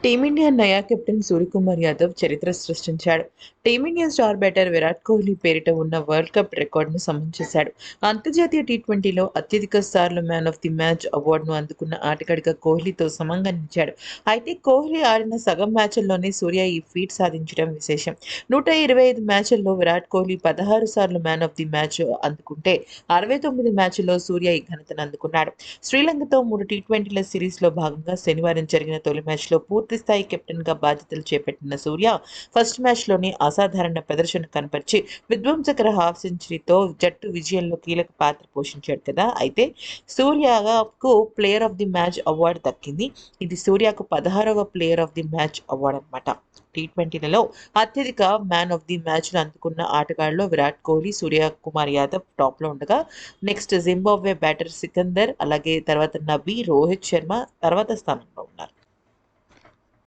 Team India నయా captain Suryakumar Yadav చరిత్ర సృష్టించాడు. Team India star batter Virat Kohli పేరిట ఉన్న వరల్డ్ కప్ రికార్డును సమం చేశాడు. అంతర్జాతీయ టీ20లో అత్యధిక సార్లు మ్యాన్ ఆఫ్ ది మ్యాచ్ అవార్డును అందుకున్న ఆటగాడిగా కోహ్లీతో సమంగా నిలిచాడు. అయితే కోహ్లీ ఆడిన సగం మ్యాచ్ల్లోనే సూర్య ఈ ఫీట్ సాధించడం విశేషం. 125 మ్యాచ్ల్లో విరాట్ కోహ్లీ 16 సార్లు మ్యాన్ ఆఫ్ ది మ్యాచ్ అందుకుంటే 69 మ్యాచ్ల్లో సూర్య ఈ ఘనతను అందుకున్నాడు. శ్రీలంకతో 3 టీ20ల సిరీస్లో భాగంగా శనివారం జరిగిన తొలి మ్యాచ్లో పూర్తిస్థాయి కెప్టెన్గా బాధ్యతలు చేపట్టిన సూర్య ఫస్ట్ మ్యాచ్లోనే అసాధారణ ప్రదర్శన కనపరిచి విధ్వంసకర హాఫ్ సెంచరీతో జట్టు విజయంలో కీలక పాత్ర పోషించాడు కదా. అయితే సూర్యకు player of the match award దక్కింది. ఇది సూర్యకు 16వ player of the match award అనమాట. టీ20లలో అత్యధిక మ్యాన్ ఆఫ్ ది మ్యాచ్లు అందుకున్న ఆటగాళ్లలో విరాట్ కోహ్లీ, సూర్యకుమార్ యాదవ్ టాప్లో ఉండగా నెక్స్ట్ జింబాబ్వే బ్యాటర్ సికందర్, అలాగే తర్వాత నబీ, రోహిత్ శర్మ తర్వాత స్థానంలో ఉన్నారు.